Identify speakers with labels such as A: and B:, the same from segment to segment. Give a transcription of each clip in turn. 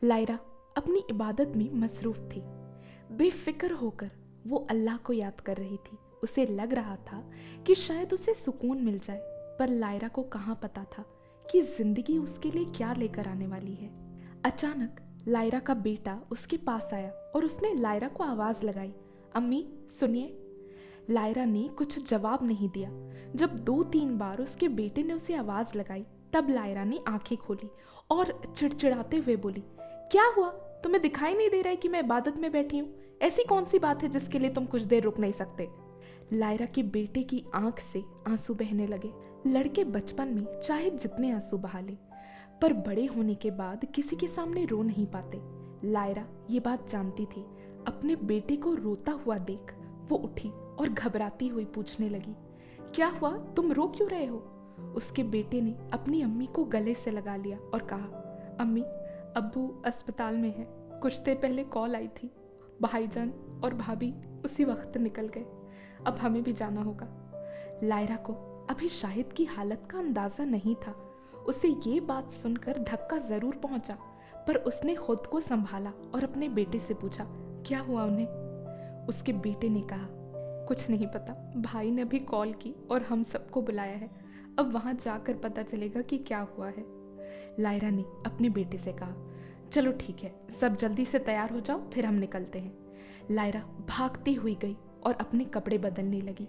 A: Lyra अपनी इबादत में मसरूफ थी। बेफिक्र होकर वो अल्लाह को याद कर रही थी। उसे लग रहा था कि शायद उसे सुकून मिल जाए, पर लायरा को कहाँ पता था कि जिंदगी उसके लिए क्या लेकर आने वाली है। अचानक लायरा का बेटा उसके पास आया और उसने लायरा को आवाज लगाई, अम्मी सुनिए। लायरा ने कुछ जवाब नहीं दिया। जब 2-3 बार उसके बेटे ने उसे आवाज लगाई, तब लायरा ने आंखें खोली और चिड़चिड़ाते हुए बोली, क्या हुआ? तुम्हें दिखाई नहीं दे रहा है कि मैं इबादत में बैठी हूँ? ऐसी कौन सी बात है जिसके लिए तुम कुछ देर रुक नहीं सकते? लायरा के बेटे की आंख से आंसू बहने लगे। लड़के बचपन में चाहे जितने आंसू बहा ले, पर बड़े होने के बाद किसी के सामने रो नहीं पाते। लायरा ये बात जानती थी। अपने बेटे को रोता हुआ देख वो उठी और घबराती हुई पूछने लगी, क्या हुआ? तुम रो क्यों रहे हो? उसके बेटे ने अपनी अम्मी को गले से लगा लिया और कहा, अम्मी, अब्बू अस्पताल में है। कुछ देर पहले कॉल आई थी। भाईजान और भाभी उसी वक्त निकल गए। अब हमें भी जाना होगा। लायरा को अभी शाहिद की हालत का अंदाजा नहीं था। उसे ये बात सुनकर धक्का जरूर पहुंचा, पर उसने खुद को संभाला और अपने बेटे से पूछा, क्या हुआ उन्हें? उसके बेटे ने कहा, कुछ नहीं पता। भाई ने अभी कॉल की और हम सबको बुलाया है। अब वहां जाकर पता चलेगा कि क्या हुआ है। लायरा ने अपने बेटे से कहा, चलो ठीक है, सब जल्दी से तैयार हो जाओ, फिर हम निकलते हैं। लायरा भागती हुई गई और अपने कपड़े बदलने लगी।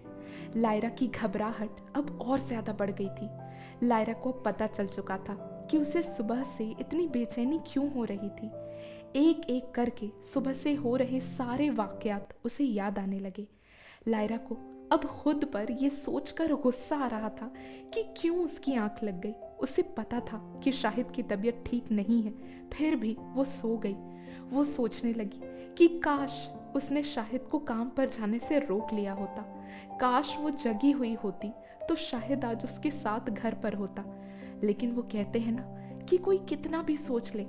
A: लायरा की घबराहट अब और ज्यादा बढ़ गई थी। लायरा को पता चल चुका था कि उसे सुबह से इतनी बेचैनी क्यों हो रही थी। एक एक करके सुबह से हो रहे सारे वाकयात उसे याद आने लगे। लायरा को अब खुद पर यह सोचकर गुस्सा आ रहा था कि क्यों उसकी आंख लग गई। उसे पता था कि शाहिद की तबीयत ठीक नहीं है, फिर भी वो सो गई। वो सोचने लगी कि काश उसने शाहिद को काम पर जाने से रोक लिया होता। काश वो जगी हुई होती तो शाहिद आज उसके साथ घर पर होता। लेकिन वो कहते हैं ना कि कोई कितना भी सोच ले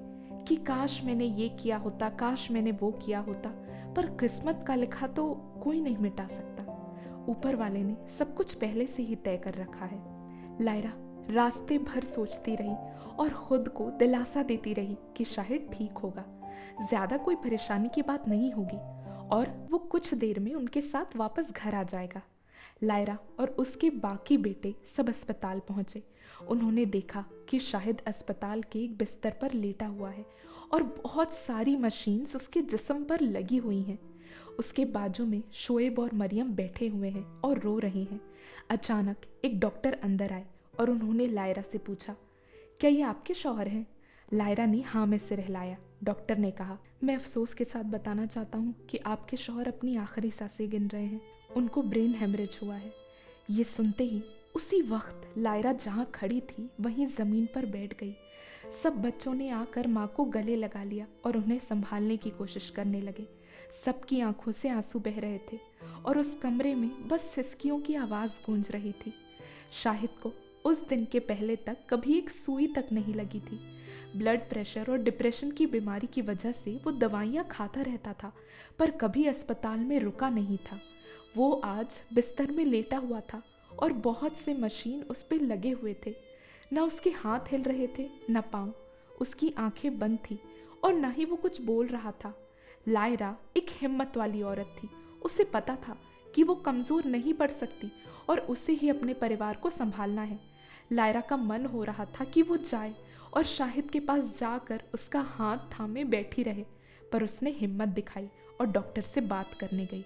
A: कि काश मैंने ये किया होता, काश मैंने वो किया होता, पर किस्मत का लिखा तो कोई नहीं मिटा सकता। ऊपर वाले ने सब कुछ पहले से ही तय कर रखा है। लायरा रास्ते भर सोचती रही और खुद को दिलासा देती रही कि शाहिद ठीक होगा, ज्यादा कोई परेशानी की बात नहीं होगी और वो कुछ देर में उनके साथ वापस घर आ जाएगा। लायरा और उसके बाकी बेटे सब अस्पताल पहुंचे। उन्होंने देखा कि शाहिद अस्पताल के एक बिस्तर पर लेटा हुआ है और बहुत सारी मशीन्स उसके जिस्म पर लगी हुई हैं। उसके बाजू में शोएब और मरियम बैठे हुए हैं और रो रहे हैं। अचानक एक डॉक्टर अंदर आए और उन्होंने लायरा से पूछा, क्या ये आपके शौहर हैं? लायरा ने हाँ में सिर हिलाया। डॉक्टर ने कहा, मैं अफसोस के साथ बताना चाहता हूँ कि आपके शौहर अपनी आखिरी सांसें गिन रहे हैं। उनको ब्रेन हेमरेज हुआ है। ये सुनते ही उसी वक्त लायरा जहाँ खड़ी थी वहीं जमीन पर बैठ गई। सब बच्चों ने आकर माँ को गले लगा लिया और उन्हें संभालने की कोशिश करने लगे। सबकी आंखों से आंसू बह रहे थे और उस कमरे में बस सिसकियों की आवाज गूंज रही थी। शाहिद को उस दिन के पहले तक कभी एक सुई तक नहीं लगी थी। ब्लड प्रेशर और डिप्रेशन की बीमारी की वजह से वो दवाइयाँ खाता रहता था, पर कभी अस्पताल में रुका नहीं था। वो आज बिस्तर में लेटा हुआ था और बहुत से मशीन उस पर लगे हुए थे। न उसके हाथ हिल रहे थे न पाँव। उसकी आंखें बंद थी और न ही वो कुछ बोल रहा था। लायरा एक हिम्मत वाली औरत थी। उसे पता था कि वो कमज़ोर नहीं पड़ सकती और उसे ही अपने परिवार को संभालना है। लायरा का मन हो रहा था कि वो जाए और शाहिद के पास जाकर उसका हाथ थामे बैठी रहे, पर उसने हिम्मत दिखाई और डॉक्टर से बात करने गई।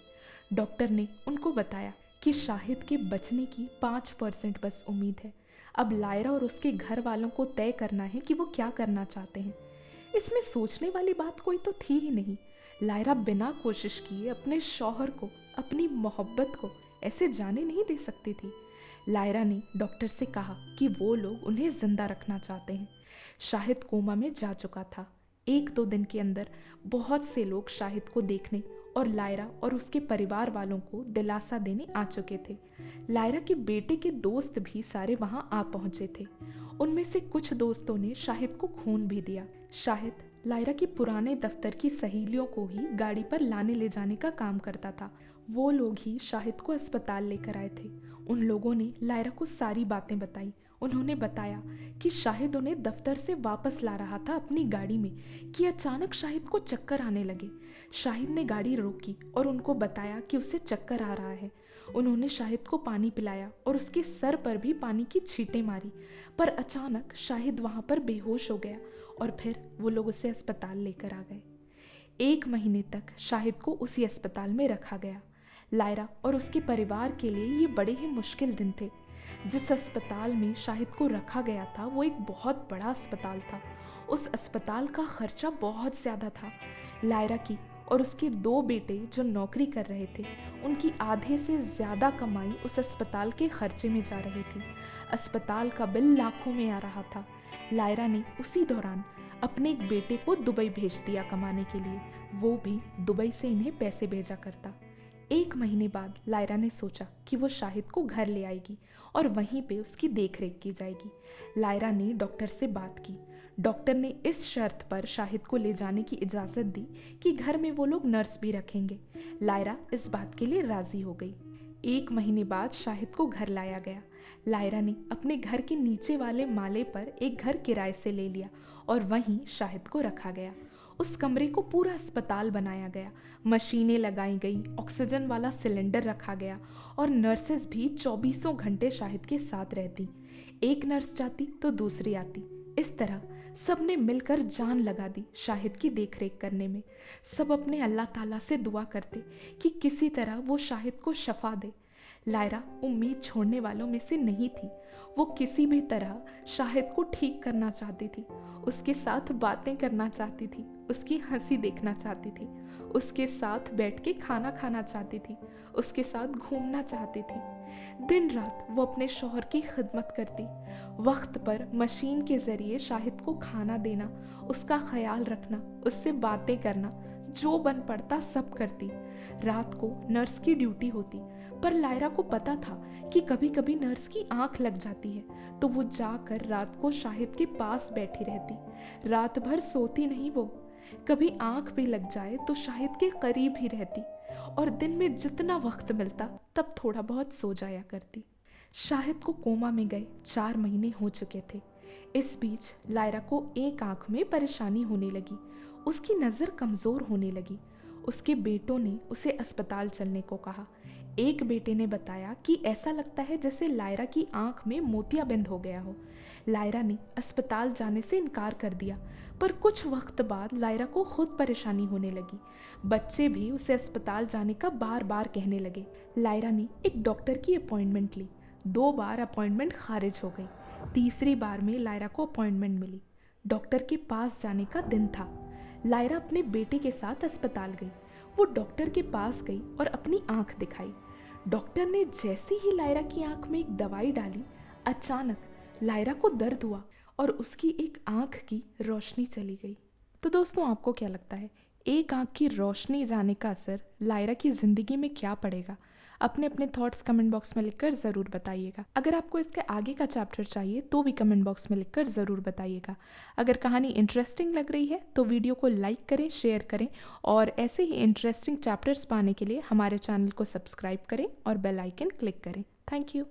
A: डॉक्टर ने उनको बताया कि शाहिद के बचने की 5% बस उम्मीद है। अब लायरा और उसके घर वालों को तय करना है कि वो क्या करना चाहते हैं। इसमें सोचने वाली बात कोई तो थी ही नहीं। लायरा बिना कोशिश किए अपने शौहर को, अपनी मोहब्बत को ऐसे जाने नहीं दे सकती थी। लायरा ने डॉक्टर से कहा कि वो लोग उन्हें जिंदा रखना चाहते हैं। शाहिद कोमा में जा चुका था। 1-2 दिन के अंदर बहुत से लोग शाहिद को देखने और लायरा और उसके परिवार वालों को दिलासा देने आ चुके थे। लायरा के बेटे के दोस्त भी सारे वहां आ पहुंचे थे। उनमें से कुछ दोस्तों ने शाहिद को खून भी दिया। शाहिद लायरा के पुराने दफ्तर की सहेलियों को ही गाड़ी पर लाने ले जाने का काम करता था। वो लोग ही शाहिद को अस्पताल लेकर आए थे। उन लोगों ने लायरा को सारी बातें बताई। उन्होंने बताया कि शाहिद उन्हें दफ्तर से वापस ला रहा था अपनी गाड़ी में कि अचानक शाहिद को चक्कर आने लगे। शाहिद ने गाड़ी रोकी और उनको बताया कि उसे चक्कर आ रहा है। उन्होंने शाहिद को पानी पिलाया और उसके सर पर भी पानी की छींटें मारी, पर अचानक शाहिद वहाँ पर बेहोश हो गया और फिर वो लोग उसे अस्पताल लेकर आ गए। 1 महीने तक शाहिद को उसी अस्पताल में रखा गया। लायरा और उसके परिवार के लिए ये बड़े ही मुश्किल दिन थे। जिस अस्पताल में शाहिद को रखा गया था वो एक बहुत बड़ा अस्पताल था। उस अस्पताल का खर्चा बहुत ज़्यादा था। लायरा की और उसके 2 बेटे जो नौकरी कर रहे थे, उनकी आधे से ज़्यादा कमाई उस अस्पताल के खर्चे में जा रही थी। अस्पताल का बिल लाखों में आ रहा था। लायरा ने उसी दौरान अपने एक बेटे को दुबई भेज दिया कमाने के लिए। वो भी दुबई से इन्हें पैसे भेजा करता। 1 महीने बाद लायरा ने सोचा कि वो शाहिद को घर ले आएगी और वहीं पे उसकी देखरेख की जाएगी। लायरा ने डॉक्टर से बात की। डॉक्टर ने इस शर्त पर शाहिद को ले जाने की इजाज़त दी कि घर में वो लोग नर्स भी रखेंगे। लायरा इस बात के लिए राज़ी हो गई। 1 महीने बाद शाहिद को घर लाया गया। लायरा ने अपने घर के नीचे वाले माले पर एक घर किराए से ले लिया और वहीं शाहिद को रखा गया। उस कमरे को पूरा अस्पताल बनाया गया। मशीनें लगाई गई, ऑक्सीजन वाला सिलेंडर रखा गया और नर्सेस भी 24 घंटे शाहिद के साथ रहती। एक नर्स जाती तो दूसरी आती। इस तरह सब ने मिलकर जान लगा दी शाहिद की देखरेख करने में। सब अपने अल्लाह ताला से दुआ करते कि किसी तरह वो शाहिद को शफा दे। लायरा उम्मीद छोड़ने वालों में से नहीं थी। वो किसी भी तरह शाहिद को ठीक करना चाहती थी, उसके साथ बातें करना चाहती थी, उसकी हंसी देखना चाहती थी, उसके साथ बैठ के खाना खाना चाहती थी, उसके साथ घूमना चाहती थी। दिन रात वो अपने शौहर की खिदमत करती, वक्त पर मशीन के ज़रिए शाहिद को खाना देना, उसका ख्याल रखना, उससे बातें करना, जो बन पड़ता सब करती। रात को नर्स की ड्यूटी होती, पर लायरा को पता था कि कभी कभी नर्स की आंख लग जाती है, तो वो जाकर रात को शाहिद के पास बैठी रहती। रात भर सोती नहीं वो, कभी आंख भी लग जाए तो शाहिद के करीब ही रहती और दिन में जितना वक्त मिलता तब थोड़ा बहुत सो जाया करती। शाहिद को कोमा में गए 4 महीने हो चुके थे। इस बीच लायरा को एक आंख में परेशानी होने लगी, उसकी नज़र कमज़ोर होने लगी। उसके बेटों ने उसे अस्पताल चलने को कहा। एक बेटे ने बताया कि ऐसा लगता है जैसे लायरा की आंख में मोतियाबिंद हो गया हो। लायरा ने अस्पताल जाने से इनकार कर दिया, पर कुछ वक्त बाद लायरा को खुद परेशानी होने लगी। बच्चे भी उसे अस्पताल जाने का बार बार कहने लगे। लायरा ने एक डॉक्टर की अपॉइंटमेंट ली। 2 बार अपॉइंटमेंट खारिज हो गई। तीसरी बार में लायरा को अपॉइंटमेंट मिली। डॉक्टर के पास जाने का दिन था। लायरा अपने बेटे के साथ अस्पताल गई। वो डॉक्टर के पास गई और अपनी आंख दिखाई। डॉक्टर ने जैसे ही लायरा की आंख में एक दवाई डाली, अचानक लायरा को दर्द हुआ और उसकी एक आंख की रोशनी चली गई। तो दोस्तों, आपको क्या लगता है, एक आंख की रोशनी जाने का असर लायरा की ज़िंदगी में क्या पड़ेगा? अपने अपने थॉट्स कमेंट बॉक्स में लिखकर ज़रूर बताइएगा। अगर आपको इसके आगे का चैप्टर चाहिए तो भी कमेंट बॉक्स में लिखकर ज़रूर बताइएगा। अगर कहानी इंटरेस्टिंग लग रही है तो वीडियो को लाइक करें, शेयर करें और ऐसे ही इंटरेस्टिंग चैप्टर्स पाने के लिए हमारे चैनल को सब्सक्राइब करें और बेल आइकन क्लिक करें। Thank you.